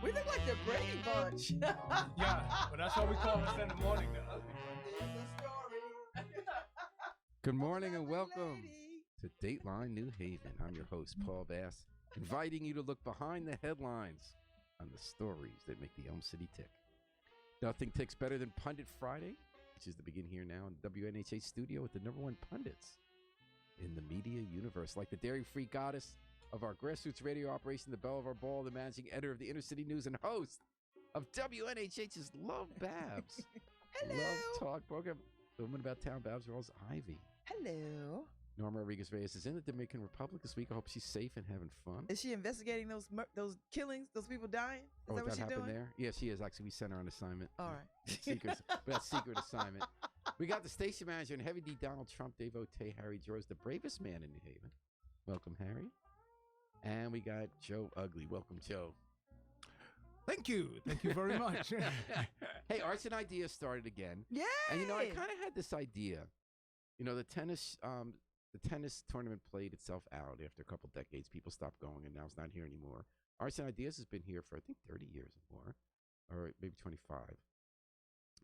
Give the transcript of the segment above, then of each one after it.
We look like the Brady Bunch. Yeah, but that's what we call us in the morning, the ugly bunch. Good morning and welcome to Dateline New Haven. I'm your host, Paul Bass, inviting you to look behind the headlines on the stories that make the Elm City tick. Nothing ticks better than Pundit Friday, which is to begin here now in the WNHA studio with the number one pundits in the media universe, like the dairy-free goddess of our grassroots radio operation, the belle of our ball, the managing editor of the Inner City News and host of WNHH's Love Babs. Hello. Love Talk program. The woman about town, Babs Rose Ivy. Hello. Norma Rodriguez-Reyes is in the Dominican Republic this week. I hope she's safe and having fun. Is she investigating those killings, those people dying? Is that what she's doing? There? Yeah, she is. Actually, we sent her on assignment. All right. That's secret assignment. We got the station manager and Heavy D Donald Trump, Dave O'Tay, Harry George, the bravest man in New Haven. Welcome, Harry. And we got Joe Ugly. Welcome, Joe. Thank you. Thank you very much. Hey, Arts and Ideas started again. Yay! And, I kind of had this idea. The tennis tournament played itself out after a couple decades. People stopped going, and now it's not here anymore. Arts and Ideas has been here for, I think, 30 years or more, or maybe 25.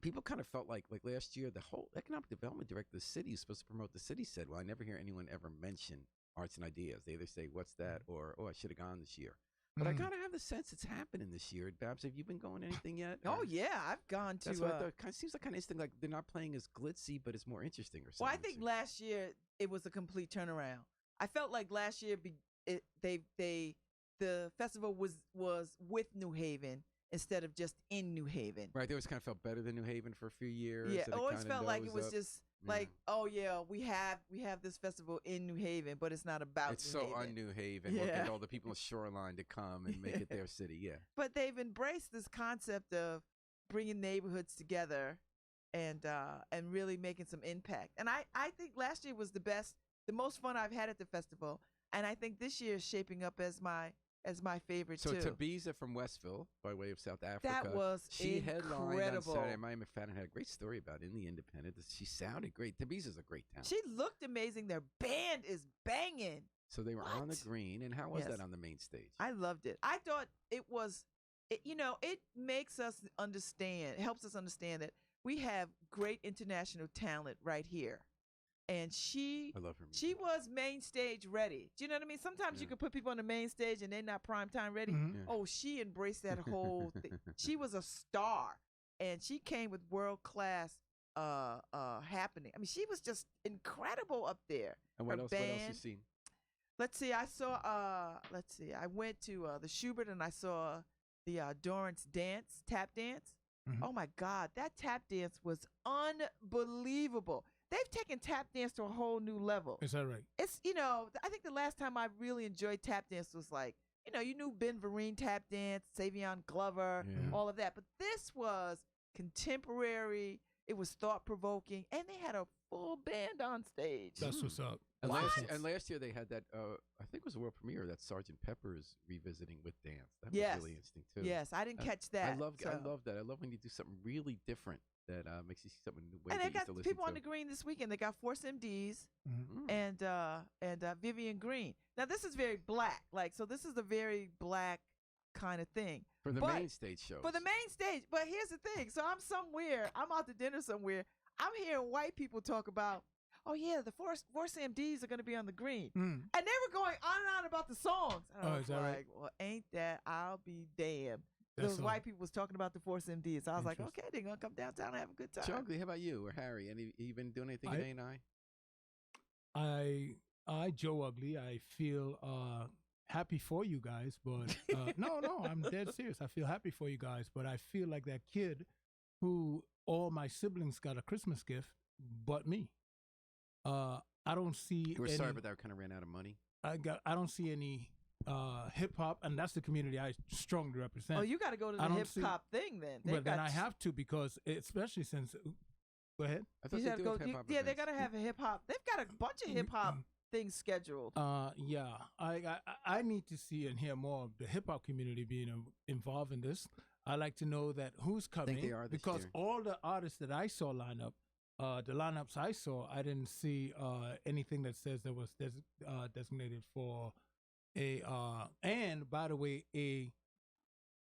People kind of felt like last year, the whole economic development director of the city who's supposed to promote the city said, well, I never hear anyone ever mention Arts and Ideas. They either say, what's that? Or, oh, I should have gone this year. But I kind of have the sense it's happening this year. Babs, have you been going to anything yet? Oh, yeah. I've gone to... That's what I thought. Kind of seems like kind of interesting. Like they're not playing as glitzy, but it's more interesting or something. Well, I think last year it was a complete turnaround. I felt like last year the festival was with New Haven instead of just in New Haven. Right. They always kind of felt better than New Haven for a few years. Yeah, it always felt like it was just like, oh yeah, we have this festival in New Haven, but it's not about it's New so Haven. un-New Haven. We'll get all the people on the shoreline to come and make it their city. Yeah. But they've embraced this concept of bringing neighborhoods together and really making some impact. And I think last year was the most fun I've had at the festival. And I think this year is shaping up as my favorite too. So Tabiza from Westville, by way of South Africa, that was she incredible. headlined on Saturday. Miami Fan had a great story about it in the Independent. She sounded great. Tabiza's a great talent. She looked amazing. Their band is banging. So they were on the green, and how was that on the main stage? I loved it. I thought it was, it makes us understand, it helps us understand that we have great international talent right here. And I love her music. She was main stage ready. Do you know what I mean? Sometimes you can put people on the main stage and they're not prime time ready. Mm-hmm. Yeah. Oh, she embraced that whole thing. She was a star, and she came with world class happening. I mean, she was just incredible up there. And what Her else? band, What else you seen? Let's see. I saw. I went to the Schubert and I saw the Dorrance tap dance. Mm-hmm. Oh my God, that tap dance was unbelievable. They've taken tap dance to a whole new level. Is that right? It's, I think the last time I really enjoyed tap dance was like, you knew Ben Vereen tap dance, Savion Glover, all of that. But this was contemporary. It was thought-provoking. And they had a full band on stage. That's what's up. And last year they had that, I think it was a world premiere, that Sgt. Pepper's revisiting with dance. That was really interesting, too. Yes, I didn't catch that. I love that. I love when you do something really different that makes you see something new. And they got people on the green this weekend. They got Force MDs and Vivian Green. Now, this is very black. So this is a very black kind of thing. For the main stage shows. For the main stage. But here's the thing. So I'm out to dinner somewhere. I'm hearing white people talk about, oh, yeah, the Force MDs are going to be on the green. And they were going on and on about the songs. And I was like, right? Well, ain't that, I'll be damned. Those white people was talking about the Force MDs. So I was like, okay, they're going to come downtown and have a good time. Chuggly, how about you or Harry? You been doing anything at A&I? I, Joe Ugly, I feel happy for you guys, but no, I'm dead serious. I feel happy for you guys, but I feel like that kid who all my siblings got a Christmas gift, but me. I don't see. You were sorry, but that kind of ran out of money. I don't see any hip hop, and that's the community I strongly represent. Oh, you got to go to the hip hop thing then. But then I have to, because especially since. Go ahead. I thought they do hip hop. Yeah, they got to have a hip hop. They've got a bunch of hip hop things scheduled. Yeah, I need to see and hear more of the hip hop community being involved in this. I like to know that who's coming, I think they are this because year. all the artists that I saw line up, the lineups I saw, I didn't see anything that says that was designated for a. And by the way, a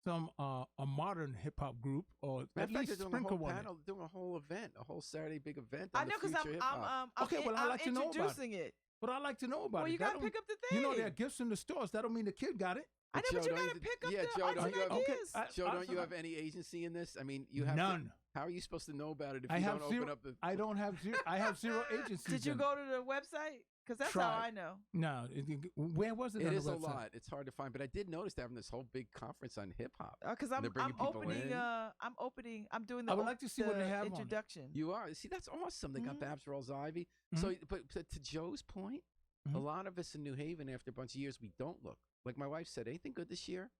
some a modern hip hop group, or at least they're doing a sprinkle whole one. panel, doing a whole event, a whole Saturday big event. I On know the because future I'm hip-hop. Okay, well, I'd like to know about it. introducing it. But I like to know about Well, it. you gotta pick up the thing. You know, there are gifts in the stores. That don't mean the kid got it. I know, Joe, but you don't gotta pick up the Joe, arts don't and you have, ideas. Joe, don't you I- have any agency in this? I mean, you have None. To, how are you supposed to know about it if I you have don't zero. open up the? I don't have zero. I have zero agencies. Did you in it. go to the website? Because that's how Try. I know. No. Where was it? It on is the a website? lot. It's hard to find, but I did notice they're having this whole big conference on hip hop. Because And they're bringing people opening. in. I'm doing the. I would like to see what the they have on it. introduction. You are. See, that's awesome. They got Mhm. Babs Rawls Ivy. Mhm. So, but to Joe's point, a Mhm. lot of us in New Haven, after a bunch of years, we don't look. Like my wife said, anything good this year?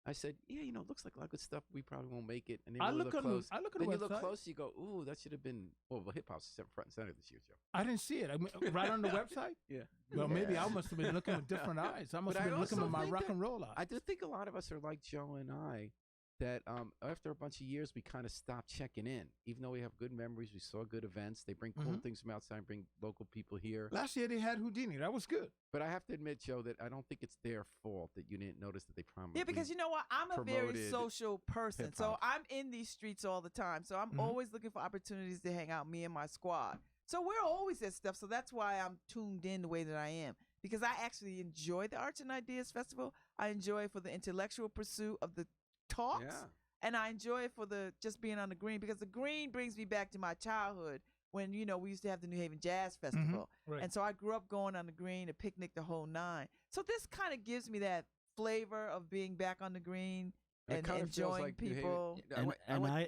I said, yeah, it looks like a lot of good stuff. We probably won't make it. And then I you look look close. I look at Then the you look website. close, you go, ooh, that should have been. Well, hip hop's front and center this year, Joe. I didn't see it. I mean, right on the website. Yeah. Well, maybe Yeah. I must have been looking with different eyes. I must But have I been looking also with my think rock that- and roll eyes. I do think a lot of us are like Joe and I, that after a bunch of years, we kind of stopped checking in. Even though we have good memories, we saw good events. They bring cool Mhm. things from outside, bring local people here. Last year they had Houdini. That was good. But I have to admit, Joe, that I don't think it's their fault that you didn't notice that they prominently. Yeah, because you know what? I'm a very promoted social person. So hip-hop. I'm in these streets all the time. So I'm Mhm. always looking for opportunities to hang out, me and my squad. So we're always at stuff. So that's why I'm tuned in the way that I am. Because I actually enjoy the Arts and Ideas Festival. I enjoy it for the intellectual pursuit of the talks. Yeah. And I enjoy it for the just being on the green, because the green brings me back to my childhood when, we used to have the New Haven Jazz Festival. Right. And so I grew up going on the green, a picnic, the whole nine. So this kind of gives me that flavor of being back on the green It and kinda feels enjoying like New Haven- people.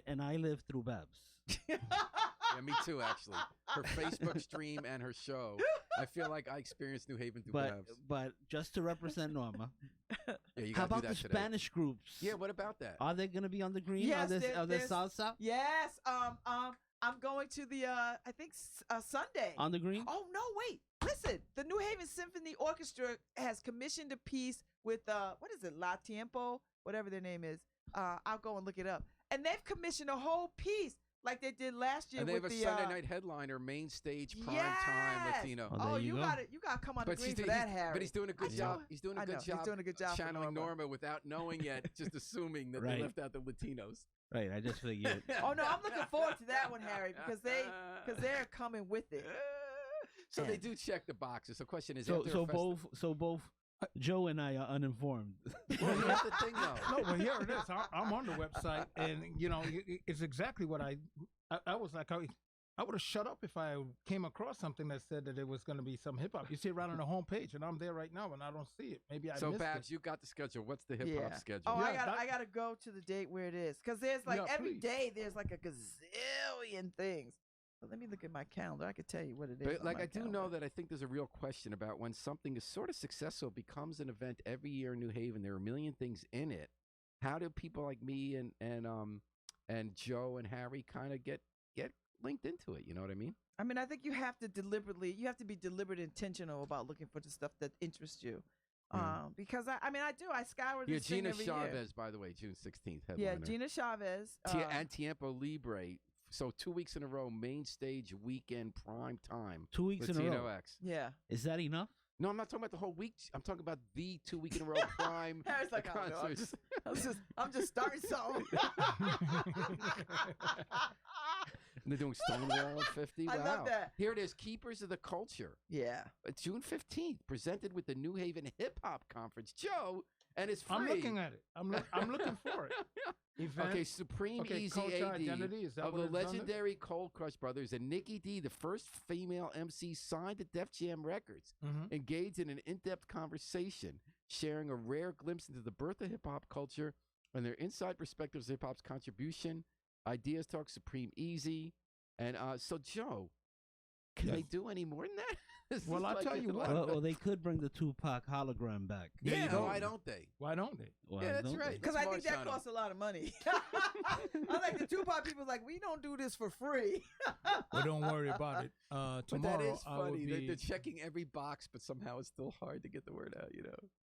And I live through Babs. Yeah, me too, actually. Her Facebook stream and her show. I feel like I experienced New Haven through Babs. But just to represent Norma, Yeah, you how gotta about do the that today. Spanish groups? Yeah, what about that? Are they going to be on the green? Yes, are there there's- salsa Yes. I'm going to the I think Sunday. on the green? Oh no, wait. Listen, the New Haven Symphony Orchestra has commissioned a piece with what is it, La Tiempo, whatever their name is. I'll go and look it up. And they've commissioned a whole piece like they did last year And they have with a the Sunday night headliner, main stage, prime time Yes! Latino. Oh, Oh, there you you go. got it. You got to come on the But green he's, for doing- that, Harry. but he's doing a good I job. know. He's doing a I know. good He's job. doing a good job for channeling Norma. Norma without knowing yet, just assuming that they Right. left out the Latinos. Right, I just figured. Oh no, I'm looking forward to that one, Harry, because they're coming with it. So they Yeah. do check the boxes. The question is, So after so a festi- both Joe and I are uninformed. Well, here's the thing, though. No, but here it is. I'm on the website, and it's exactly what I was like. I would have shut up if I came across something that said that it was going to be some hip hop. You see it right on the homepage, and I'm there right now, and I don't see it. Maybe I So, missed Babs, it. you got the schedule. What's the hip hop Yeah. schedule? Oh, Yeah, I gotta go to the date where it is, because there's like Yeah, every please. day there's like a gazillion things. So let me look at my calendar. I could tell you what it is. But on like my I do calendar. know that I think there's a real question about when something is sort of successful, it becomes an event every year in New Haven. There are a million things in it. How do people like me and Joe and Harry kind of get linked into it? You know what I mean? I mean, I think you have to be deliberate, intentional about looking for the stuff that interests you. Yeah. Because I scour Yeah, this thing Gina every Chavez, year. by the way, June 16th. Yeah, Headliner. Gina Chavez. And Tiempo Libre. So 2 weeks in a row, main stage, weekend, prime time. 2 weeks in a Latino row. X. Yeah. Is that enough? No, I'm not talking about the whole week. I'm talking about the 2 week in a row prime Harry's like, I don't know, concerts. I'm just starting something. And they're doing Stonewall 50. I Wow. love that. Here it is, Keepers of the Culture. Yeah. June 15th, presented with the New Haven Hip Hop Conference. Joe, and it's free. I'm looking at it. I'm looking for it. Event. Okay, Supreme Okay, Easy Culture AD Identity, is that of what the it's under? legendary Cold Crush Brothers and Nikki D, the first female MC signed to Def Jam Records, Mhm. engaged in an in-depth conversation, sharing a rare glimpse into the birth of hip-hop culture and their inside perspectives of hip-hop's contribution. Ideas Talk Supreme Easy. And so, Joe, can Yes. they do any more than that? This Well, is I'll like tell a- you what. Well, they could bring the Tupac hologram back. There you Yeah, go. why don't they? Why don't they? Why Yeah, that's don't right. they? Because I think that Marciano. costs a lot of money. I like the Tupac people like, we don't do this for free. Well, don't worry about it. But Tomorrow that is I will funny. be. They're checking every box, but somehow it's still hard to get the word out,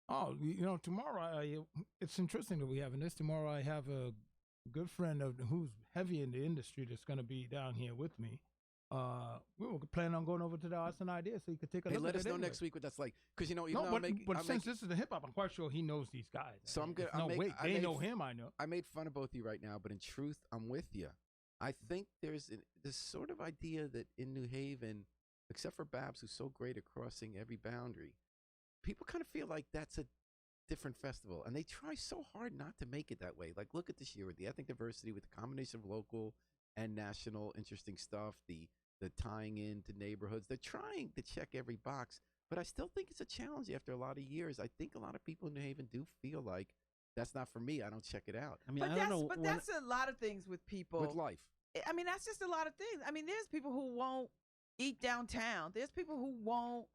Oh, tomorrow it's interesting that we having this. Tomorrow I have a good friend who's heavy in the industry that's going to be down here with me. we were planning on going over to the Arts and Ideas so you could take a Hey, look let at us it know anyway. next week what that's like. Because, even No, though but since this is the hip hop, I'm quite sure he knows these guys. So I'm good. No, wait, they know him, I know. I made fun of both of you right now, but in truth, I'm with you. I think there's this sort of idea that in New Haven, except for Babs, who's so great at crossing every boundary, people kind of feel like that's a different festival, and they try so hard not to make it that way. Like, look at this year with the ethnic diversity, with the combination of local and national interesting stuff, the tying into neighborhoods. They're trying to check every box, but I still think it's a challenge after a lot of years. I think a lot of people in New Haven do feel like that's not for me. I don't check it out. I mean, But I don't know. that's a lot of things with people. With life. I mean, that's just a lot of things. I mean, there's people who won't eat downtown. There's people who won't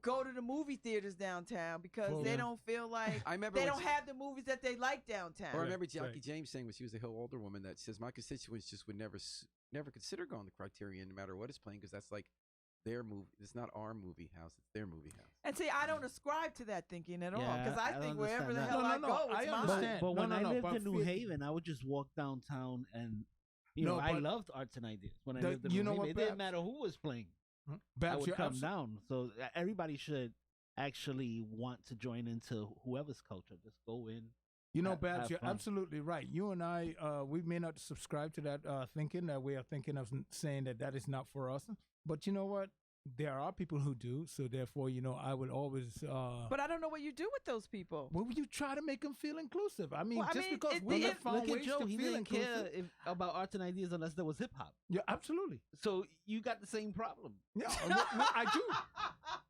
go to the movie theaters downtown because they don't feel like they don't have the movies that they like downtown. Or I remember Jackie James saying when she was a Hill older woman that says, my constituents just would never consider going to Criterion no matter what it's playing because that's like their movie. It's not our movie house. It's their movie house. And see, I don't ascribe to that thinking at all because I I think wherever the understand hell that. I go, it's mine. But when I lived in New Haven, I would just walk downtown and, I loved Arts and Ideas. When I lived in New Haven, it didn't matter who was playing. I would come down. So everybody should actually want to join into whoever's culture. Just go in. Babs, you're absolutely right. You and I, we may not subscribe to that thinking, that way of thinking of saying that is not for us. But you know what? There are people who do. So therefore, I would always. But I don't know what you do with those people. Well, you try to make them feel inclusive. I mean, because we have found ways Joe, to he feel didn't inclusive. care about Arts and Ideas unless there was hip hop. Yeah, absolutely. So you got the same problem. Yeah, I do.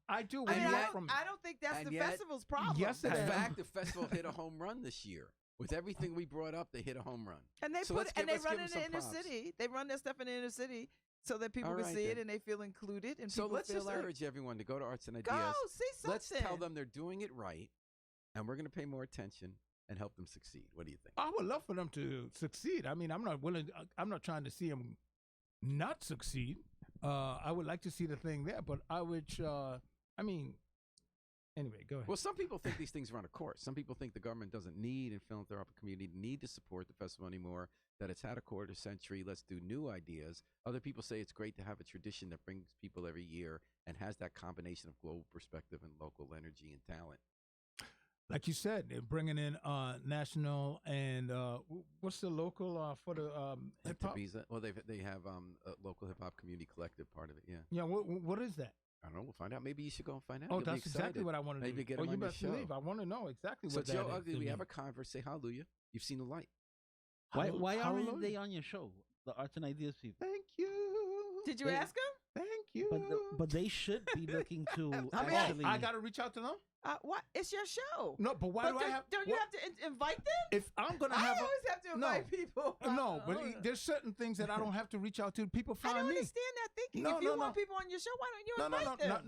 I do. I don't think that's the festival's problem. Yes, in fact, the festival hit a home run this year. With everything we brought up, they hit a home run. And they they run in the inner city. They run their stuff in the inner city so that people can see it and they feel included. And so let's feel just urge everyone to go to Arts and Ideas. Go see something. Let's tell them they're doing it right, and we're going to pay more attention and help them succeed. What do you think? I would love for them to succeed. I mean, I'm not trying to see them not succeed. I would like to see the thing there, but anyway, go ahead. Well, some people think these things run a course. Some people think the government doesn't need and philanthropic community need to support the festival anymore, that it's had a quarter century, let's do new ideas. Other people say it's great to have a tradition that brings people every year and has that combination of global perspective and local energy and talent. Like you said, they're bringing in national and what's the local for the hip hop? Well, they have a local hip hop community collective part of it. Yeah. Yeah. What is that? I don't know. We'll find out. Maybe you should go and find out. Oh, You'll that's exactly what I want to do. Maybe get them on your show. I want to know exactly what that is. So, Joe Ugly, we have a converse. Say hallelujah. You've seen the light. Why aren't they on your show? The Arts and Ideas people. Thank you. Did you ask them? Thank you. But they should be looking to actually. I got to reach out to them? What? It's your show. No, but why do I have? Don't you have to invite them? If I'm gonna have, I always have to invite people. No, but there's certain things that I don't have to reach out to. People find me. I don't understand that thinking. If you want people on your show, why don't you invite them?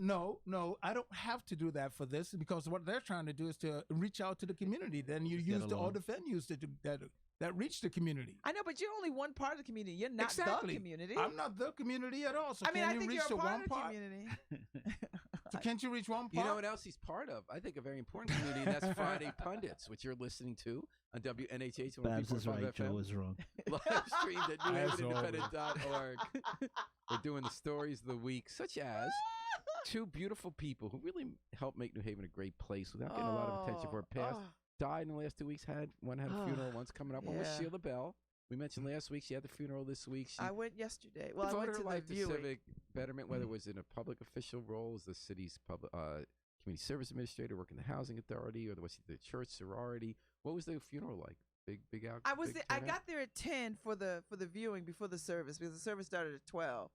No, I don't have to do that for this because what they're trying to do is to reach out to the community. Then you use all the venues that reach the community. I know, but you're only one part of the community. You're not the community. I'm not the community at all. So I mean, I think reach you're a part one of the part? community. So can't you reach one part? You know what else he's part of? I think a very important community, and that's Friday Pundits, which you're listening to on WNHH. Babs is right, Joe is wrong. Live streamed at newhavenindependent.org. We're doing the stories of the week, such as two beautiful people who really helped make New Haven a great place without getting a lot of attention for her past. Died in the last 2 weeks. One had a funeral, one's coming up. One was Sheila Bell. We mentioned last week she had the funeral this week. I went yesterday. Well, I went to the viewing. Civic betterment, whether it was in a public official role as the city's public community service administrator, working the housing authority, or was the church sorority. What was the funeral like? Big out. I got there at 10 for the viewing before the service because the service started at 12.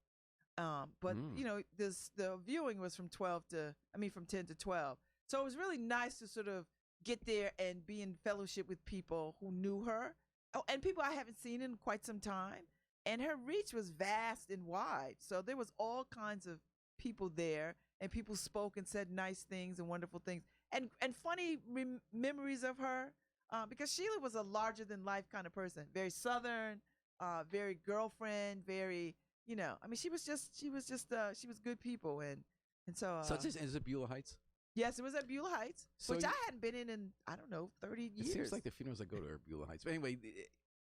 But the viewing was from 10 to 12. So it was really nice to sort of get there and be in fellowship with people who knew her. Oh, and people I haven't seen in quite some time. And her reach was vast and wide. So there was all kinds of people there, and people spoke and said nice things and wonderful things and funny memories of her because Sheila was a larger than life kind of person, very Southern, very girlfriend, very, she was good people. And so. Such as, is it Beulah Heights? Yes, it was at Beulah Heights, which I hadn't been in, I don't know, 30 years. It seems like the funerals I go to are Beulah Heights. But anyway,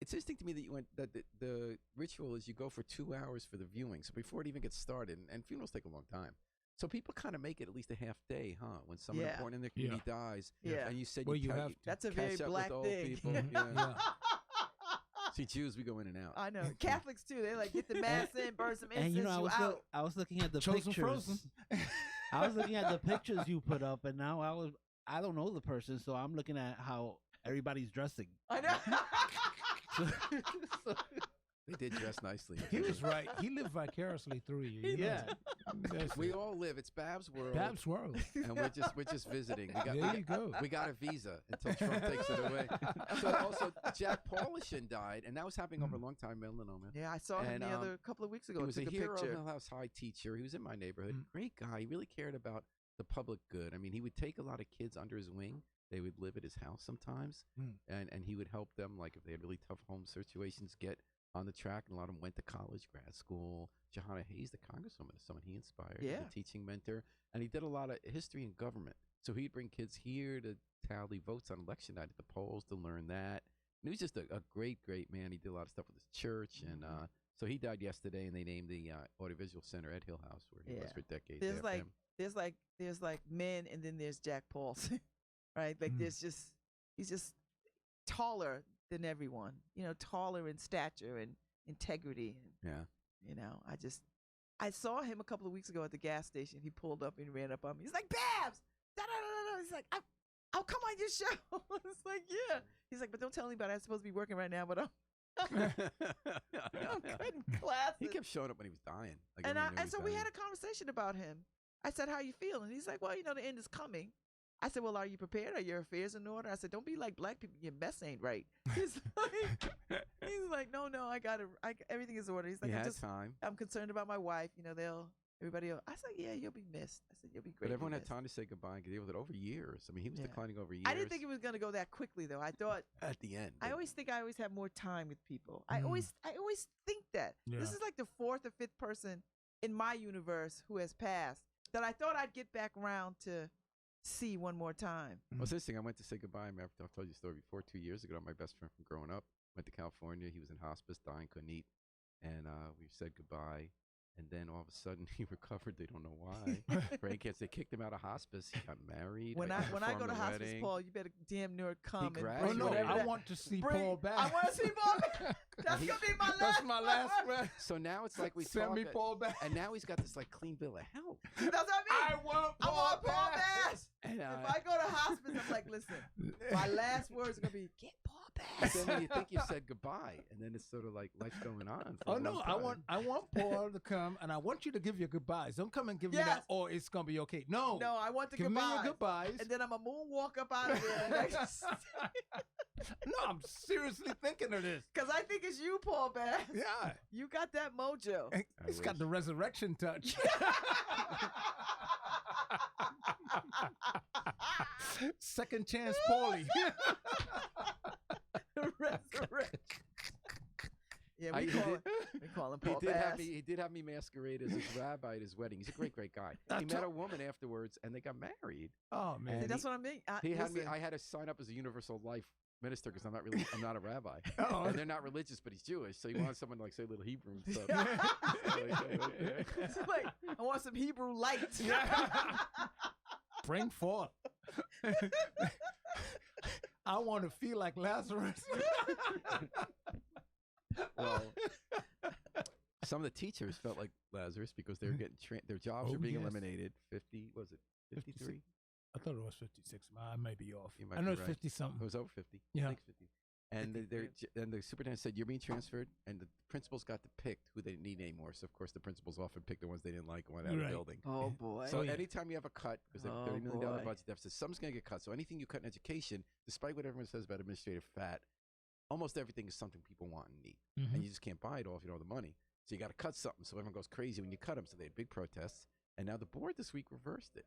It's interesting to me that you went that the ritual is you go for 2 hours for the viewing, so before it even gets started, and funerals take a long time. So people kind of make it at least a half day, huh? When someone important in their community dies, and you said you have to that's a very black thing. See, Jews, we go in and out. I know. Catholics too. They like get the mass in, burn some incense, and out. I was looking at the Chosen pictures. Frozen. I was looking at the pictures you put up, and now I don't know the person, so I'm looking at how everybody's dressing. I know. They did dress nicely. He was right. He lived vicariously through you. Yeah. We all live. It's Bab's world. Bab's world. And we're just visiting. There you go. We got a visa until Trump takes it away. So also, Jack Paulishin died, and that was happening over a long time, melanoma. Yeah, I saw him the other couple of weeks ago. He was a hero picture. Hill House High teacher. He was in my neighborhood. Great guy. He really cared about the public good. I mean, he would take a lot of kids under his wing. They would live at his house sometimes, and he would help them, like if they had really tough home situations, get on the track. And a lot of them went to college, grad school. Johanna Hayes, the congresswoman, is someone he inspired. Yeah. He was a teaching mentor. And he did a lot of history and government. So he'd bring kids here to tally votes on election night at the polls to learn that. And he was just a great, great man. He did a lot of stuff with his church. And so he died yesterday, and they named the Audiovisual Center at Hill House, where he was for decades. There's like men, and then there's Jack Paulson, right? Like he's just taller than everyone, taller in stature and integrity. And, I saw him a couple of weeks ago at the gas station. He pulled up and ran up on me. He's like, Babs! Da-da-da-da-da. He's like, I'll come on your show. It's like, yeah. He's like, but don't tell anybody. I'm supposed to be working right now, but I'm cutting classes. He kept showing up when he was dying. And so we had a conversation about him. I said, how you feeling? He's like, well, the end is coming. I said, well, are you prepared? Are your affairs in order? I said, don't be like black people. Your mess ain't right. He's like, no, I got it. Everything is in order. He's like, I'm concerned about my wife. Everybody else. I said, yeah, you'll be missed. I said, you'll be great. But everyone had time to say goodbye and deal with it over years. I mean, he was declining over years. I didn't think it was going to go that quickly, though. I thought at the end. I always think I always have more time with people. I always think that. Yeah. This is like the fourth or fifth person in my universe who has passed that I thought I'd get back around to see one more time. Well, it's interesting. I went to say goodbye. I've told you the story before. 2 years ago, my best friend from growing up went to California. He was in hospice, dying, couldn't eat, and we said goodbye. And then all of a sudden he recovered. They don't know why. Brain cancer. They kicked him out of hospice. He got married. When I go to hospice, Paul, you better damn near come. I want to see Paul back. I want to see Paul back. That's gonna be my last. That's my last one. So now it's like we send me Paul back. And now he's got this like clean bill of health. That's what I mean. I want Paul back. And if I go to hospice, I'm like, listen, my last words are gonna be get Paul back. So then you think you said goodbye, and then it's sort of like life's going on. Oh no, I want Paul to come, and I want you to give your goodbyes. Don't come and give me that. Oh, it's gonna be okay. No, I want to give me your goodbyes, and then I'm a moonwalk up out of there. No, I'm seriously thinking of this because I think it's you, Paul Bass. Yeah, you got that mojo. He's got the resurrection touch. Second chance, Paulie. Resurrection. Yeah, we call him Paul Bass. He did have me masquerade as his rabbi at his wedding. He's a great guy. He met a woman afterwards, and they got married. Oh man, see, that's what I mean. I had to sign up as a universal life minister because I'm not a rabbi. And they're not religious, but he's Jewish, so he wanted someone to like say a little Hebrew and stuff. It's like, I want some Hebrew light. Bring forth. I want to feel like Lazarus. Well, some of the teachers felt like Lazarus because they were getting their jobs were being eliminated. 50 was it 53? I thought it was 56. I may be off. I know it's 50 something. It was over 50. Yeah. I think 50. And the superintendent said, you're being transferred, and the principals got to pick who they didn't need anymore. So, of course, the principals often picked the ones they didn't like and went out of the building. Oh, boy. So anytime you have a cut, because they have $30 million budget deficit, something's going to get cut. So anything you cut in education, despite what everyone says about administrative fat, almost everything is something people want and need. And you just can't buy it all if you don't have the money. So you got to cut something. So everyone goes crazy when you cut them. So they had big protests. And now the board this week reversed it.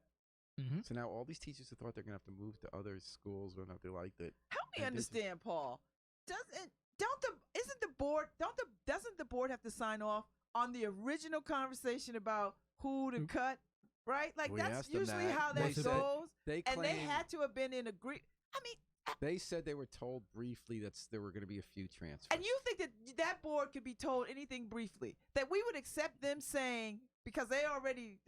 So now all these teachers who thought they're going to have to move to other schools when they liked it. Help me understand, Paul. Doesn't the board have to sign off on the original conversation about who to cut? Right? Like that's usually how that goes. They and they had to have been in agree. I mean, They said they were told briefly that there were going to be a few transfers. And you think that board could be told anything briefly? That we would accept them saying, because they already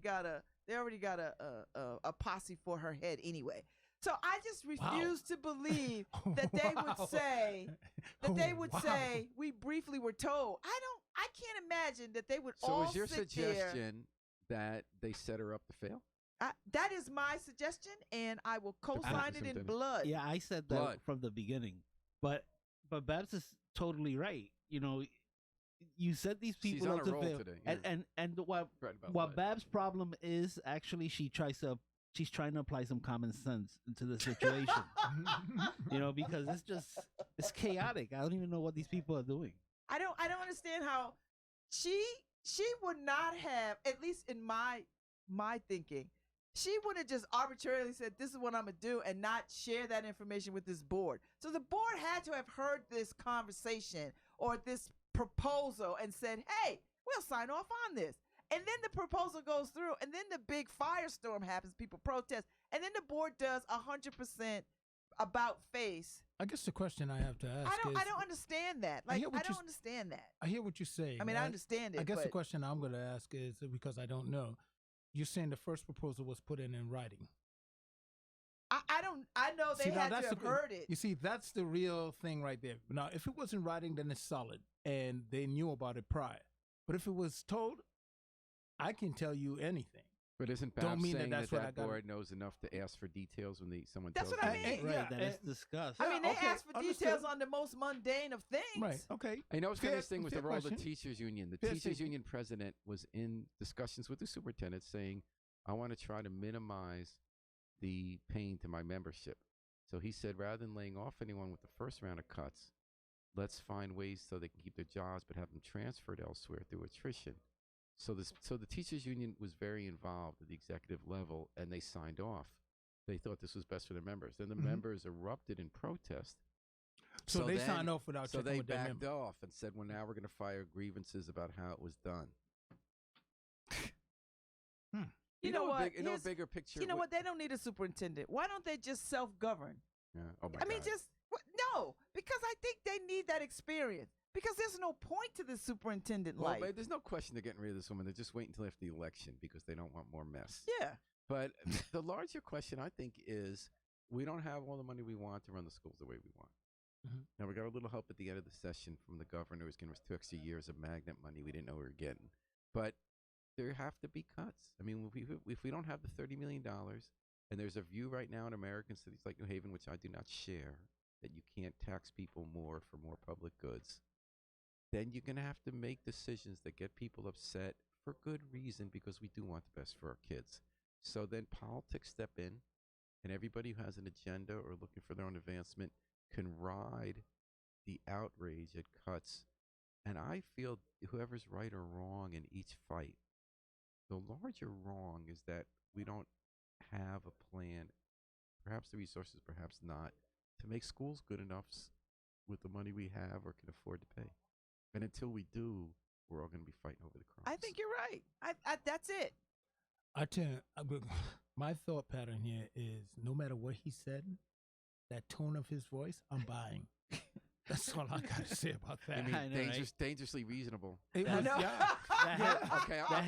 got a posse for her head anyway. So I just refuse to believe that they would say say we briefly were told. I can't imagine that they would all sit there. So is your suggestion that they set her up to fail? That is my suggestion, and I will co-sign it in blood. Yeah, I said that from the beginning. But Babs is totally right. You know, you set these people up to fail. Today. And what Babs' problem is, actually, she's trying to apply some common sense into the situation. You know, because it's chaotic. I don't even know what these people are doing. I don't understand how she would not have, at least in my thinking, she would have just arbitrarily said, this is what I'm going to do, and not share that information with this board. So the board had to have heard this conversation or this proposal and said, hey, we'll sign off on this. And then the proposal goes through, and then the big firestorm happens, people protest, and then the board does 100% about face. I guess the question I have to ask I don't understand that. Like, I don't understand that. I hear what you're saying. I mean, I understand it. I guess the question I'm going to ask is, because I don't know, you're saying the first proposal was put in writing. I know they had to have heard it. You see, that's the real thing right there. Now, if it was in writing, then it's solid, and they knew about it prior. But if it was told, I can tell you anything. But isn't Babs saying that board knows enough to ask for details when someone tells them? That's what I mean. Right, that it's discussed. I mean, they ask for details on the most mundane of things. Right, okay. I know it's the funniest thing was the role of the teachers union. The teachers union president was in discussions with the superintendent saying, I want to try to minimize the pain to my membership. So he said, rather than laying off anyone with the first round of cuts, let's find ways so they can keep their jobs but have them transferred elsewhere through attrition. So the teachers union was very involved at the executive level, and they signed off. They thought this was best for their members. Then the members erupted in protest. So they signed off without checking with their backed off and said, well, now we're going to fire grievances about how it was done. You know what? A bigger picture. You know what? They don't need a superintendent. Why don't they just self-govern? Yeah. Oh my God. I mean, no, because I think they need that experience. Because there's no point to the superintendent life. Well, there's no question they're getting rid of this woman. They're just waiting until after the election because they don't want more mess. Yeah. But the larger question, I think, is we don't have all the money we want to run the schools the way we want. Mm-hmm. Now, we got a little help at the end of the session from the governor who's giving us 2 extra years of magnet money we didn't know we were getting. But there have to be cuts. I mean, if we don't have the $30 million, and there's a view right now in American cities like New Haven, which I do not share, that you can't tax people more for more public goods, then you're going to have to make decisions that get people upset for good reason because we do want the best for our kids. So then politics step in, and everybody who has an agenda or looking for their own advancement can ride the outrage at cuts. And I feel whoever's right or wrong in each fight, the larger wrong is that we don't have a plan, perhaps the resources, perhaps not, to make schools good enough with the money we have or can afford to pay. And until we do, we're all going to be fighting over the crumbs. I think you're right. That's it. I tell you, my thought pattern here is no matter what he said, that tone of his voice, I'm buying. That's all I got to say about that. I mean, dangerously reasonable. It was, Okay, I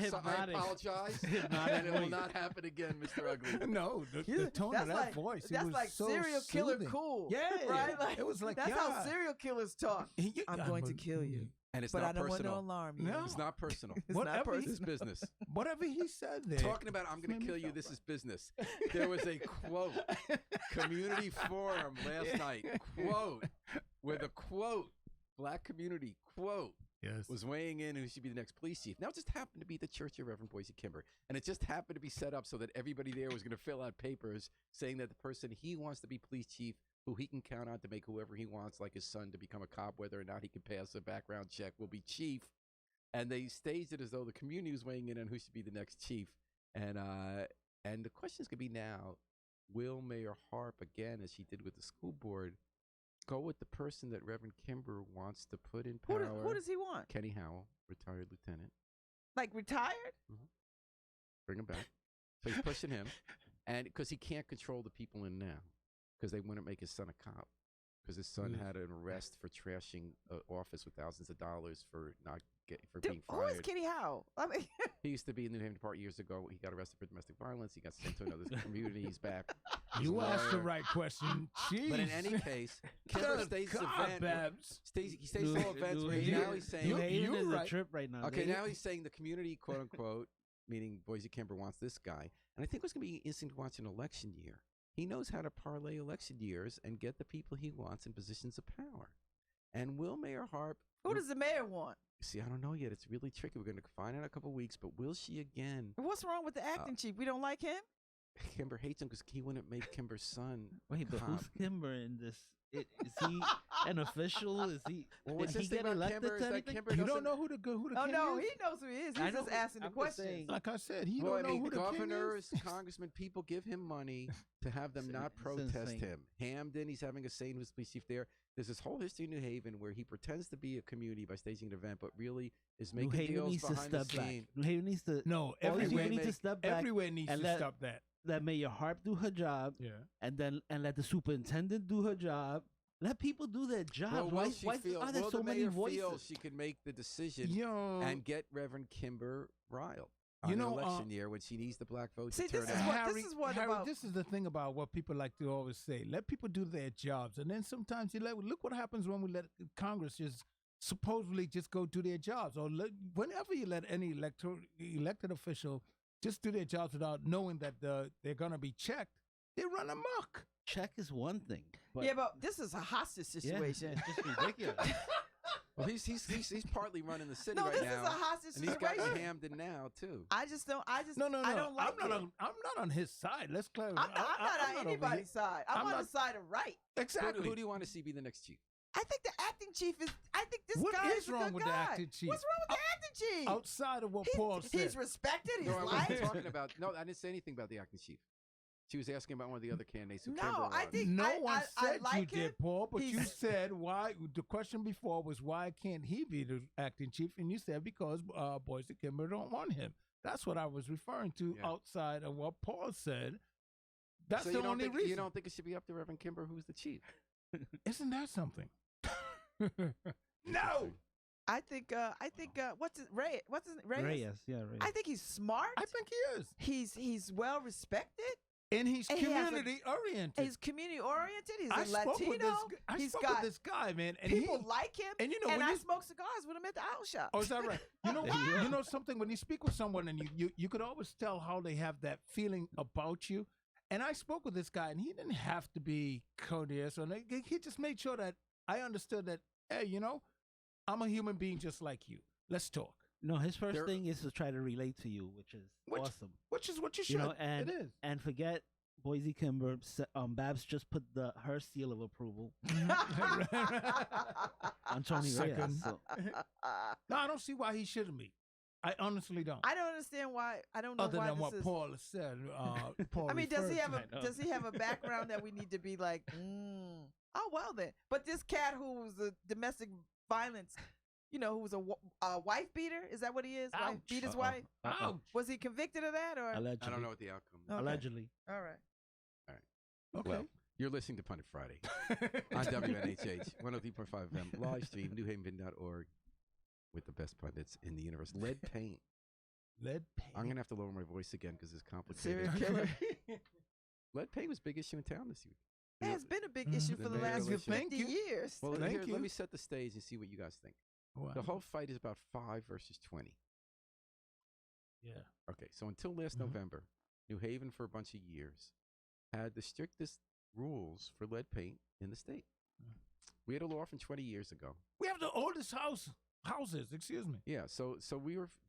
apologize. And it will not happen again, Mr. Ugly. No, the tone of that voice. That's was like so serial killer soothing. cool. Yeah. Right? Like, it was like, that's how serial killers talk. I'm going to kill you. And it's but not I don't personal. want to alarm you. No. It's not personal. It's not personal. It's business. Whatever he said there. Talking about I'm going to kill you, this is business. There was a quote, community forum last night, quote, where the quote, black community, quote, was weighing in who should be the next police chief. Now it just happened to be the Church of Reverend Boise Kimber. And it just happened to be set up so that everybody there was going to fill out papers saying that the person he wants to be police chief, who he can count on to make whoever he wants, like his son, to become a cop, whether or not he can pass a background check, will be chief. And they staged it as though the community was weighing in on who should be the next chief. And the question is going to be now, will Mayor Harp, again, as she did with the school board, go with the person that Reverend Kimber wants to put in power? Who does he want? Kenny Howell, retired lieutenant. Like retired? Mm-hmm. Bring him back. So he's pushing him, and because he can't control the people in now. because they wouldn't make his son a cop. Because his son had an arrest for trashing an office with thousands of dollars for being fired. Who is Kitty Howe? I mean, he used to be in the New Haven Department years ago. He got arrested for domestic violence. He got sent to another community. He's back. You asked the right question. Jeez. But in any case, Kimber stays event. He stays all events. Now he's saying you're right. A trip right now. Okay, now he's saying the community, quote unquote, meaning Boise Kimber wants this guy. And I think what's going to be interesting to watch an election year. He knows how to parlay election years and get the people he wants in positions of power. And will Mayor Harp... Who does the mayor want? See, I don't know yet. It's really tricky. We're going to find out in a couple of weeks. But will she again... What's wrong with the acting chief? We don't like him? Kimber hates him because he wouldn't make Kimber's son. Wait, but who's Kimber in this? Is he an official? Is he? Well, did he get elected to anything? You don't know who the kid Oh no, is? he knows who he is. He's just asking the questions. Like I said, he don't know who the governors, kid is. congressmen, people give him money to have them not protest him. Hamden, he's having a say who's police chief there. There's this whole history in New Haven where he pretends to be a community by staging an event, but really is making deals behind the scene. New Haven needs to. No, everywhere needs to step back. Everywhere needs to stop that. Let Mayor Harp do her job. Yeah. And let the superintendent do her job. Let people do their job. Well, why are there so many voices? Feel she could make the decision and get Reverend Kimber riled on an election year when she needs the black vote to turn out. This is the thing about what people like to always say. Let people do their jobs. And then sometimes look what happens when we let Congress just supposedly just go do their jobs. Or whenever you let any elected official just do their jobs without knowing that they're going to be checked, they run amok. Check is one thing. But but this is a hostage situation. Yeah, it's just ridiculous. Well, he's partly running the city no, right this now. is a hostage and he's situation. got Hamden now too. I just don't. No. I don't like I'm not on his side. Let's clarify. I'm not on anybody's side. I'm on the side of right. Exactly. Who do you want to see be the next chief? I think the acting chief is. I think this what guy is wrong with the acting chief? What's wrong with the acting chief? Outside of what Paul said, he's respected. He's I liked. wasn't talking about. No, I didn't say anything about the acting chief. She was asking about one of the other candidates who I think no one said I like you did, Paul. But you said why. The question before was why can't he be the acting chief? And you said because Boise Kimber don't want him. That's what I was referring to outside of what Paul said. That's the only reason. You don't think it should be up to Reverend Kimber, who's the chief? Isn't that something? No. I think what's his Ray? What's his Reyes? Reyes, yeah, Reyes. I think he's smart. I think he is. He's well respected. And he's community oriented. He's community oriented. He's a Latino. I spoke with this guy, man. And people like him. And I smoke cigars with him at the owl shop. Oh, is that right? You know, you know something? When you speak with someone and you could always tell how they have that feeling about you. And I spoke with this guy, and he didn't have to be courteous. He just made sure that I understood that, hey, I'm a human being just like you. Let's talk. No, his first thing is to try to relate to you, which is awesome. Which is what you should. And, it is. And forget Boise Kimber. Babs just put her seal of approval on Tony Reyes. So. No, I don't see why he shouldn't be. I honestly don't. I don't understand why. I don't know other why than this what is. Paul has said. Paul I mean, does he have a background that we need to be like? Oh well then. But this cat who was a domestic violence, who was a wife beater, is that what he is? Wife, beat his wife. Was he convicted of that or? Allegedly. I don't know what the outcome is. Okay. Allegedly. All right. Okay. Well, you're listening to Pundit Friday on WNHH 103.5 FM live stream newhaven.org with the best pundits in the universe. Lead paint. I'm gonna have to lower my voice again because it's complicated. Lead paint was a big issue in town this week. Yeah, it's been a big issue for the last 50 years. Well, let me set the stage and see what you guys think. Wow. The whole fight is about 5 versus 20. Yeah. Okay, so until last November, New Haven for a bunch of years had the strictest rules for lead paint in the state. We had a law from 20 years ago. We have the oldest houses, excuse me. Yeah, so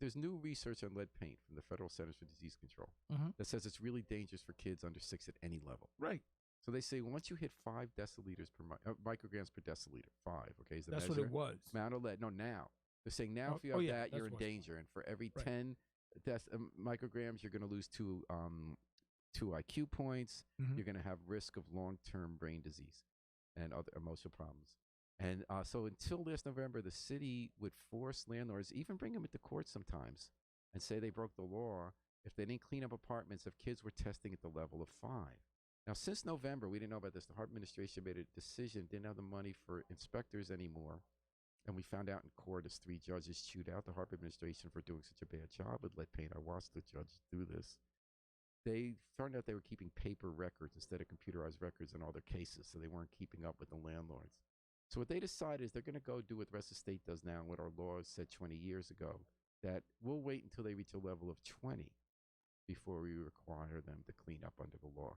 there's new research on lead paint from the Federal Centers for Disease Control that says it's really dangerous for kids under 6 at any level. Right. So they say once you hit 5 deciliters per micrograms per deciliter, 5, okay, is the That's measure. what it was. Amount of lead. No, now. They're saying now if you have that, you're in danger. And for every 10 micrograms, you're going to lose 2 IQ points. You're going to have risk of long-term brain disease and other emotional problems. And so until last November, the city would force landlords, even bring them into court sometimes, and say they broke the law if they didn't clean up apartments if kids were testing at the level of 5. Now, since November, we didn't know about this. The Harbor administration made a decision, didn't have the money for inspectors anymore. And we found out in court as 3 judges chewed out the Harbor administration for doing such a bad job and let Payne Iwasa judge do this. They found out they were keeping paper records instead of computerized records in all their cases, so they weren't keeping up with the landlords. So what they decided is they're going to go do what the rest of the state does now and what our laws said 20 years ago, that we'll wait until they reach a level of 20 before we require them to clean up under the law.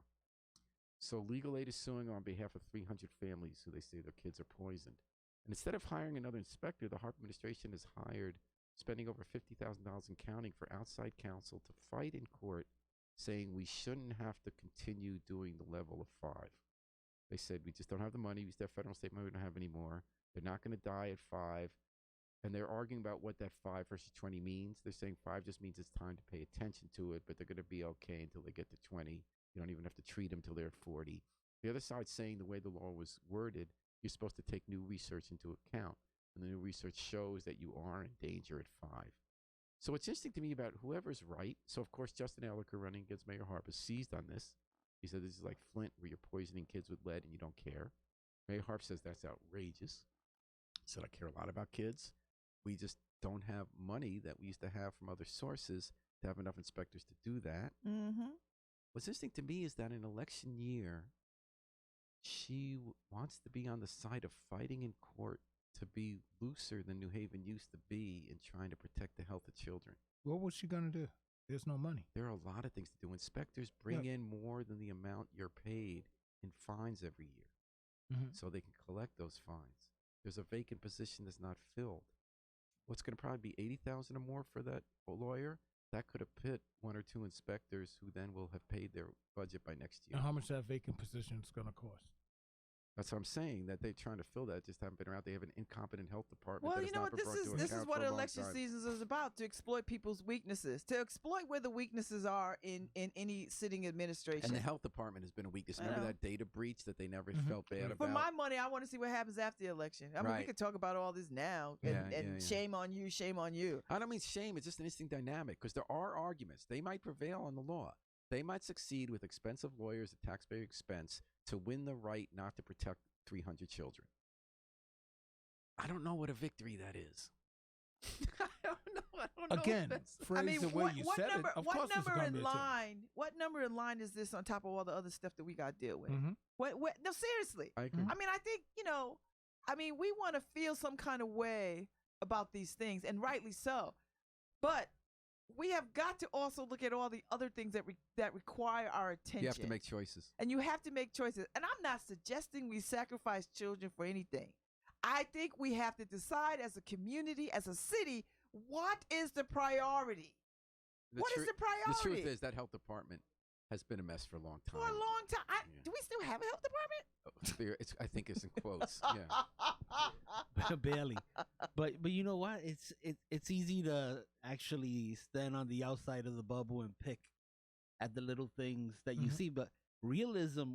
So Legal Aid is suing on behalf of 300 families who they say their kids are poisoned. And instead of hiring another inspector, the Harbor administration has hired, spending over $50,000 and counting for outside counsel to fight in court, saying we shouldn't have to continue doing the level of 5. They said, we just don't have the money. We used to have federal and state money. We don't have any more. They're not going to die at 5. And they're arguing about what that 5 versus 20 means. They're saying 5 just means it's time to pay attention to it, but they're going to be okay until they get to 20. You don't even have to treat them until they're 40. The other side's saying the way the law was worded, you're supposed to take new research into account. And the new research shows that you are in danger at 5. So what's interesting to me about whoever's right, so of course Justin Elicker running against Mayor Harper seized on this. He said this is like Flint where you're poisoning kids with lead and you don't care. Mayor Harper says that's outrageous. He said I care a lot about kids. We just don't have money that we used to have from other sources to have enough inspectors to do that. Mm-hmm. What's interesting to me is that in election year, she wants to be on the side of fighting in court to be looser than New Haven used to be in trying to protect the health of children. What was she going to do? There's no money. There are a lot of things to do. Inspectors bring in more than the amount you're paid in fines every year, so they can collect those fines. There's a vacant position that's not filled. What's going to probably be $80,000 or more for that lawyer? That could have put 1 or 2 inspectors who then will have paid their budget by next year. And how much that vacant position is going to cost? That's what I'm saying, that they're trying to fill that, just haven't been around. They have an incompetent health department. Well, you know what, this is what election season is about, to exploit people's weaknesses, to exploit where the weaknesses are in any sitting administration. And the health department has been a weakness. Remember that data breach that they never felt bad about? For my money, I want to see what happens after the election. I mean, we could talk about all this now, and shame on you, shame on you. I don't mean shame. It's just an interesting dynamic, because there are arguments. They might prevail on the law. They might succeed with expensive lawyers at taxpayer expense to win the right not to protect 300 children. I don't know what a victory that is. I don't know. Again, phrase the way you said it. Of course what number in line is this on top of all the other stuff that we got to deal with? No, seriously. I agree. I mean, I think, we want to feel some kind of way about these things, and rightly so. But we have got to also look at all the other things that require our attention. You have to make choices. And you have to make choices. And I'm not suggesting we sacrifice children for anything. I think we have to decide as a community, as a city, what is the priority? What is the priority? The truth is that health department has been a mess for a long time. For a long time. Do we still have a health department? I think it's in quotes. Barely. But you know what? It's easy to actually stand on the outside of the bubble and pick at the little things that you see. But realism.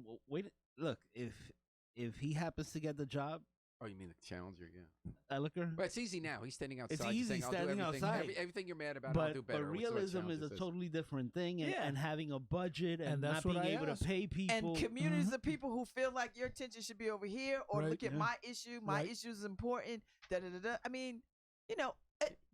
Look. If he happens to get the job. Oh, you mean the challenger? Yeah. Elicker? But it's easy now. He's standing outside. It's easy standing outside. Everything you're mad about, I'll do better. But realism is a totally different thing, and having a budget and not being able to pay people. And communities of people who feel like your attention should be over here, or look at my issue. My issue is important. I mean,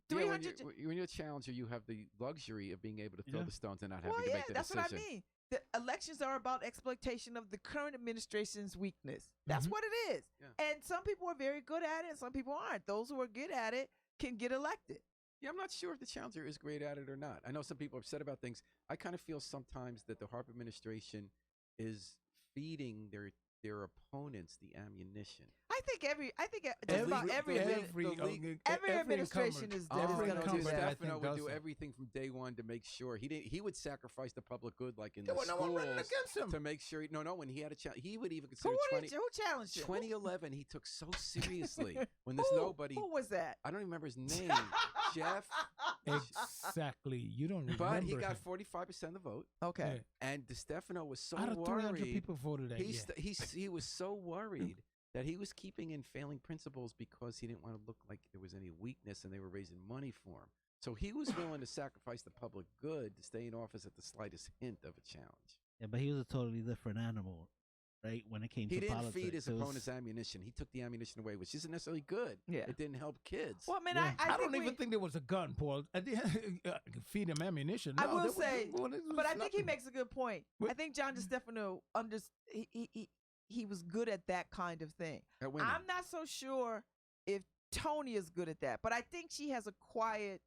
300. When you're a challenger, you have the luxury of being able to throw the stones and not having to make the decision. That's what I mean. The elections are about exploitation of the current administration's weakness. That's what it is. Yeah. And some people are very good at it, and some people aren't. Those who are good at it can get elected. Yeah, I'm not sure if the challenger is great at it or not. I know some people are upset about things. I kind of feel sometimes that the Harper administration is feeding their opponents the ammunition. I think every administration is going to do that. Stefano would do everything from day one to make sure he would sacrifice the public good, like in the schools, no one running against him. To make sure. When he had a challenge, he would even consider who challenged him? 2011. He took so seriously when there's nobody. Who was that? I don't remember his name. Jeff. Exactly. You don't remember. But he got 45% of the vote. Okay. And DeStefano was so out of worried. 300 people voted that year. He was so worried that he was keeping in failing principles because he didn't want to look like there was any weakness and they were raising money for him. So he was willing to sacrifice the public good to stay in office at the slightest hint of a challenge. Yeah, but he was a totally different animal, right? When it came He to didn't politics, feed his opponent's ammunition. He took the ammunition away, which isn't necessarily good. Yeah. It didn't help kids. Well, I mean, Yeah. I don't even think there was a gun, Paul. Feed him ammunition. No, I will there was- say, well, there was but I think he nothing. makes a good point. What? I think John DeStefano he was good at that kind of thing. At winning. I'm not so sure if Tony is good at that, but I think she has a quiet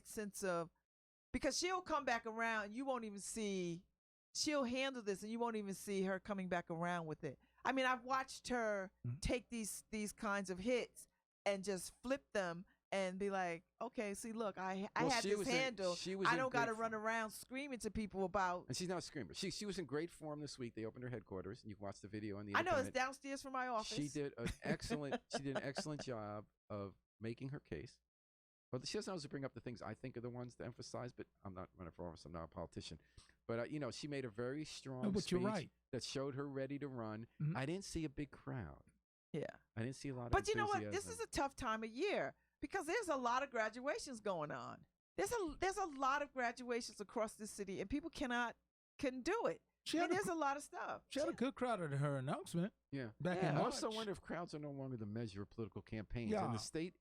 sense of, because she'll come back around and you won't even see, she'll handle this and you won't even see her coming back around with it. I mean, I've watched her take these kinds of hits and just flip them and be like, okay, see, look, I had this handle. I don't got to run around screaming to people about. And she's not a screamer. She was in great form this week. They opened her headquarters, and you can watch the video on the I know internet. it's downstairs from my office. She did an excellent job of making her case. But she doesn't always bring up the things I think are the ones to emphasize, but I'm not running for office. I'm not a politician. But, she made a very strong but speech you're right. that showed her ready to run. Mhm. I didn't see a big crowd. Yeah. I didn't see a lot of But you know what? enthusiasm. This is a tough time of year because there's a lot of graduations going on. There's a lot of graduations across this city, and people couldn't do it. There's a lot of stuff. She had a good crowd at her announcement. Yeah. Back in I March. also wonder if crowds are no longer the measure of political campaigns. Yeah. In the state,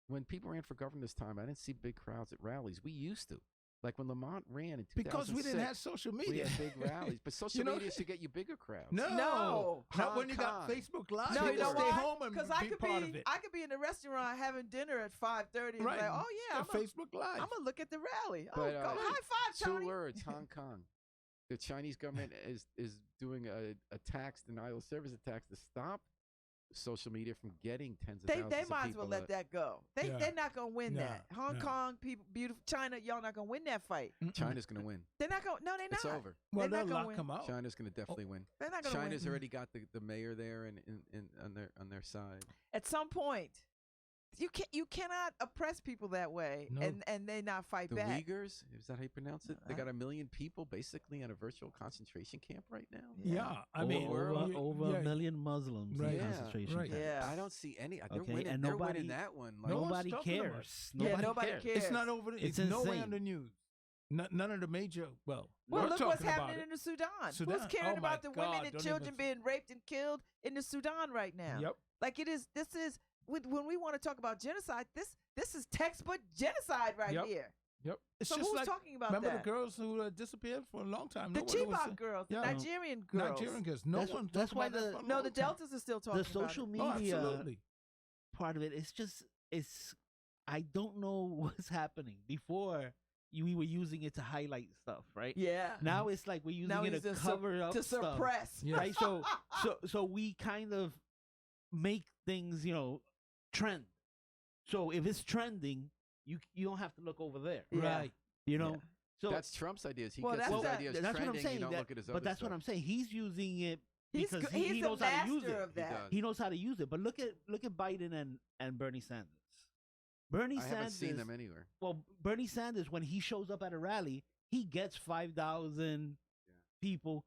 when people ran for governor this time, I didn't see big crowds at rallies. We used to. Like when Lamont ran in 2006. Because we didn't have social media. We had big rallies. But social media should get you bigger crowds. No. Not Hong when you got Kong. Facebook Live. No, you know stay why? home and Because be part of it. I could be in the restaurant having dinner at 5:30 and Right. be like, oh yeah, At Facebook Live. I'm gonna look at the rally. But, Go high five, Two Tony. words, Hong Kong. The Chinese government is doing a tax, denial of service tax, to stop social media from getting tens of thousands They of might as people. well let that go. They're not gonna win that. Hong Kong people, beautiful China, y'all not gonna win that fight. China's going to win. They're not gonna. No, they're not. It's over. Well, They're they'll not gonna lock win. him out. China's going to definitely win. They're not gonna China's win. already got the mayor there and on their side. At some point, you cannot oppress people that way No. and they not fight The back. Uyghurs, is that how you pronounce it? They got 1 million people basically in a virtual concentration camp right now. Yeah. I mean, over yeah. 1 million Muslims Right. in Yeah. concentration Right. camps. Yeah. I don't see any. They're Okay, winning. and They're nobody- winning that one. Like, No one's Nobody talking about cares. Yeah, nobody cares. It's not over. It's It's nowhere insane. on the news. None of the major. Well, Well, we're look what's talking about happening it. in the Sudan. Sudan. Who's caring Oh, my about the women God, and don't children even- being raped and killed in the Sudan right now? Yep. Like this is when we want to talk about genocide, this is textbook genocide right Yep. here. Yep. It's So just who's like, talking about remember that? the girls who disappeared for a long time. The Nobody was Chibok girls, the yeah. Nigerian girls. Nigerian girls. No That's- one. that's talked why about that the- for a No, long the time. Deltas are still talking The social about it. Oh, media absolutely. part of it, it's I don't know what's happening. Before we were using it to highlight stuff, right? Yeah. Now it's like we're using Now it he's to to cover up to stuff, suppress. Yeah. right? So we kind of make things, trend. So if it's trending, you don't have to look over there, Yeah. Right. So that's Trump's ideas. He Well, gets that's his that- ideas that's what I'm trending. saying. You don't look at his other but that's stuff. what I'm saying. He's using it He's because he's he the knows how to use master it. of He that. does. He knows how to use it. But look at Biden and Bernie Sanders. Bernie I Sanders. haven't seen them anywhere. Well, Bernie Sanders, when he shows up at a rally, he gets 5,000 people.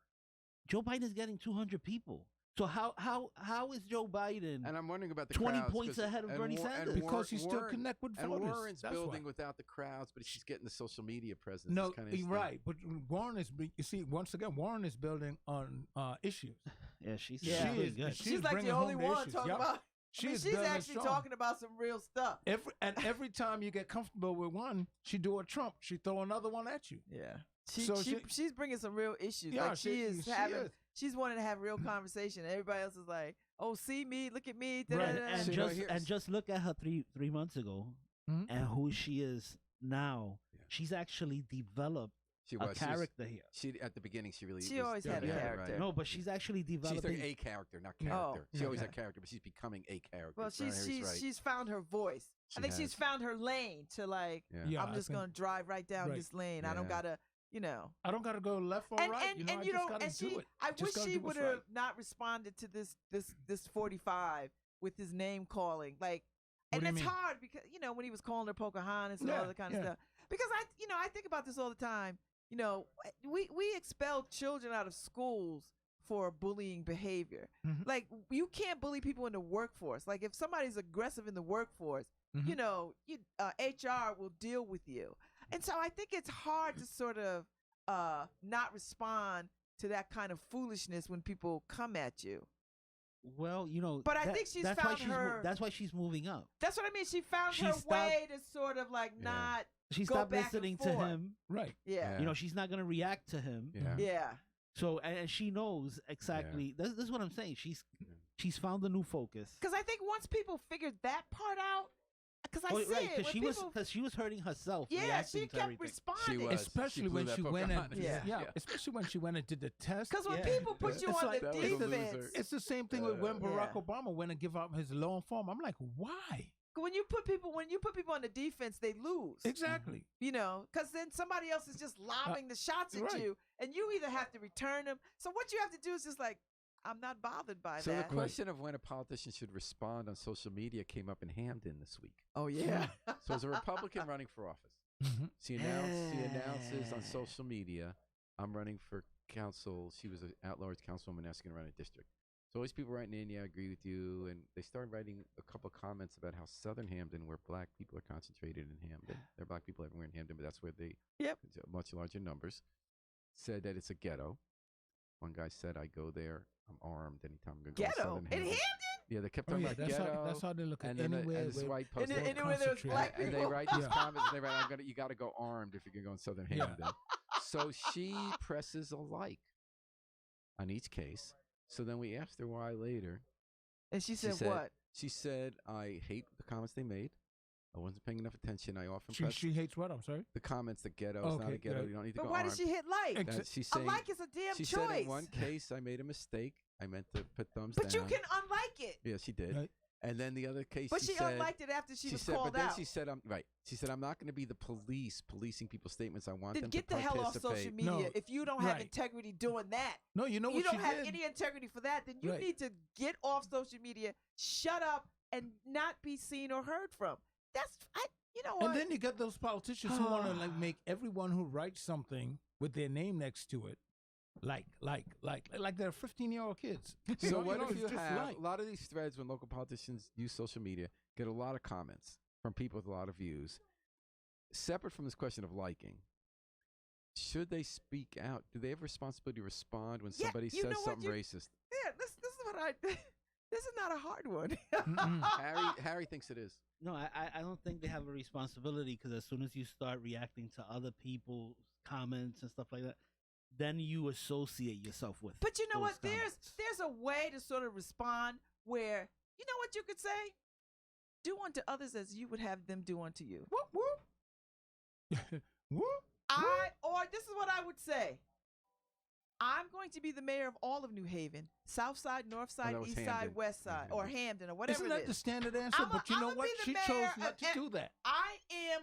Joe Biden's getting 200 people. So how is Joe Biden And I'm wondering about the 20 crowds, points 'cause- ahead of and Bernie War- and Sanders? Because you still Warren- connect with And voters. Warren's That's building why. without the crowds, but she's getting the social media presence. No, It's kinda right. But Warren is. You see, once again, Warren is building on issues. Yeah, she's Yeah. really She good. is- She's like bringing the only home the one issues. talking Yep. about. She I mean, is she's building actually strong. talking about some real stuff. Every time you get comfortable with one, she do a Trump. She throw another one at you. Yeah. So She's bringing some real issues. Yeah, like she is she having. is. She's wanting to have real conversation. Everybody else is like, "Oh, see me, look at me." Right. da-da-da-da. And See, just here's- and just look at her three months ago Mhm. and who she is now. Yeah. She's actually developed She a was. character here. She at the beginning, she really. She was always had a doing it character. right. No, but she's actually She's developing. like a character, not Oh, character. She always okay. had character, but she's becoming a character. Well, He's right. she's found her voice. She I think has. she's found her lane to like. Yeah. Yeah, I'm I just think- gonna drive right down Right. this lane. I don't Yeah. gotta, I don't gotta go left or and right. and, I and just gotta and do she. it. I Just wish gotta she do what's would have right. not responded to this 45 with his name calling. Like, What and do you it's mean? hard because when he was calling her Pocahontas and all Yeah, that kind yeah. of stuff. Because I think about this all the time. We expel children out of schools for bullying behavior. Mhm. Like, you can't bully people in the workforce. Like, if somebody's aggressive in the workforce, Mhm. HR will deal with you. And so I think it's hard to sort of not respond to that kind of foolishness when people come at you? Well, but I think she's found her. That's why she's moving up. That's what I mean. She found her way to sort of like not. She stopped listening to him. Right. Yeah. She's not gonna react to him. Yeah. So and she knows exactly. This is what I'm saying. She's found a new focus. Because I think once people figured that part out, because I see it because she was hurting herself. Yeah, she kept responding. Especially when she went and especially when she went and did the test. Because when people put you on the defense, it's the same thing with when Barack Obama went and give out his long form. I'm like, why? When you put people on the defense, they lose. Exactly. Because then somebody else is just lobbing the shots at you, and you either have to return them. So what you have to do is just like, I'm not bothered by that. So the question of when a politician should respond on social media came up in Hamden this week. Oh, yeah. So as a Republican running for office, she announces on social media, I'm running for council. She was an at-large councilwoman asking to run a district. So always people writing in, I agree with you. And they started writing a couple of comments about how Southern Hamden, where black people are concentrated in Hamden. There are black people everywhere in Hamden, but that's where they much larger numbers. Said that it's a ghetto. One guy said, I go there, I'm armed anytime I'm going to go to Southern Hamden. In Hamden? Yeah, they kept talking about ghetto. That's how they look at anywhere. And this white post anywhere there's black people. And they write these comments, and they write, you got to go armed if you're going to go in Southern Hamden. So she presses a like on each case. So then we asked her why later. And she said what? She said, I hate the comments they made. I wasn't paying enough attention. I often she hates what? I'm sorry. The comments. The ghetto is not a ghetto. You don't need to go. But why armed. did she hit like? She's a saying, like is a damn choice. She said in one case I made a mistake. I meant to put thumbs down. But you can unlike it. Yeah, she did. Right. And then the other case, but she unliked it after she was called but out. Then she said, She said, I'm not going to be the police policing people's statements. I want them to get the hell off social media. If you don't have integrity doing that. No, you know what you don't have any integrity for that. Then you need to get off social media, shut up, and not be seen or heard from. You know what? And then you get those politicians who want to like make everyone who writes something with their name next to it, like they're 15-year-old kids. So what if you have a lot of these threads when local politicians use social media get a lot of comments from people with a lot of views, separate from this question of liking? Should they speak out? Do they have responsibility to respond when somebody says something racist? Yeah, this is what this is not a hard one. Harry thinks it is. No, I don't think they have a responsibility, because as soon as you start reacting to other people's comments and stuff like that, then you associate yourself with. But you know what? Comments. There's a way to sort of respond where, you know what you could say? Do unto others as you would have them do unto you. Whoop, whoop. Whoop. Or this is what I would say. I'm going to be the mayor of all of New Haven, South Side, North Side, East Side, West Side, or Hamden, or whatever it is. Isn't that the standard answer? But you know what? She chose not to do that. I am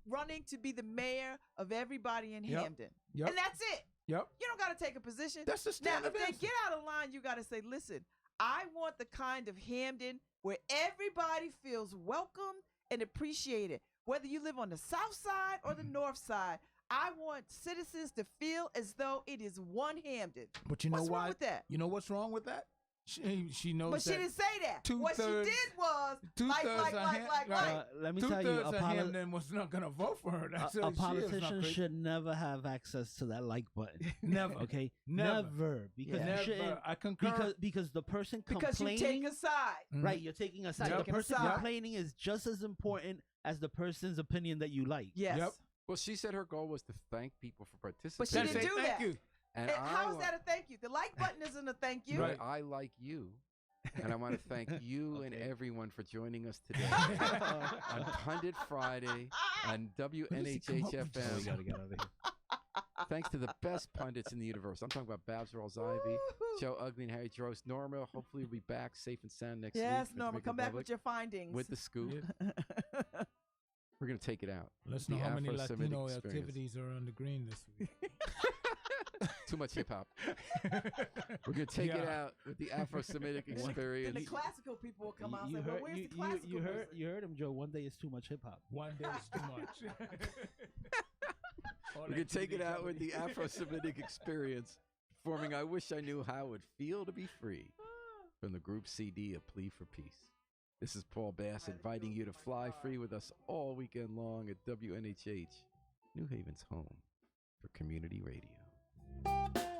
running to be the mayor of everybody in Hamden. Yep. And that's it. Yep. You don't got to take a position. That's the standard answer. Now, if they get out of line, you got to say, listen, I want the kind of Hamden where everybody feels welcome and appreciated, whether you live on the South Side or the North Side. I want citizens to feel as though it is one Hamden. But you know what's why? Wrong with that? You know what's wrong with that? She knows. But she didn't say that. What she did was let me tell you, a Hamden was not going to vote for her. A politician should never have access to that like button. Never. Okay. Never. Because you shouldn't. I concur. Because the person complaining. Because you take a side. Right. You're taking a side. Yep. The person complaining is just as important as the person's opinion that you like. Yes. Yep. Well, she said her goal was to thank people for participating. But she didn't do that. Thank you. And how is that a thank you? The like button isn't a thank you. Right. I like you. And I want to thank you and everyone for joining us today on Pundit Friday on WNHH FM. We got to get out of here. Thanks to the best pundits in the universe. I'm talking about Babs Rawls-Ivy, Joe Ugly, and Harry Drost. Norma, hopefully we'll be back safe and sound next week. Yes, Norma, come back with your findings. With the scoop. We're going to take it out. Let's know how many Latino activities are on the green this week. Too much hip-hop. We're going to take it out with the Afro-Semitic experience. Then the classical people will come out and say, well, where's the classical music? You heard him, Joe. One day is too much hip-hop. One day is too much. We're going to take it out with the Afro-Semitic experience, performing I Wish I Knew How It Would Feel to Be Free from the group CD, A Plea for Peace. This is Paul Bass inviting you to fly free with us all weekend long at WNHH, New Haven's home for community radio.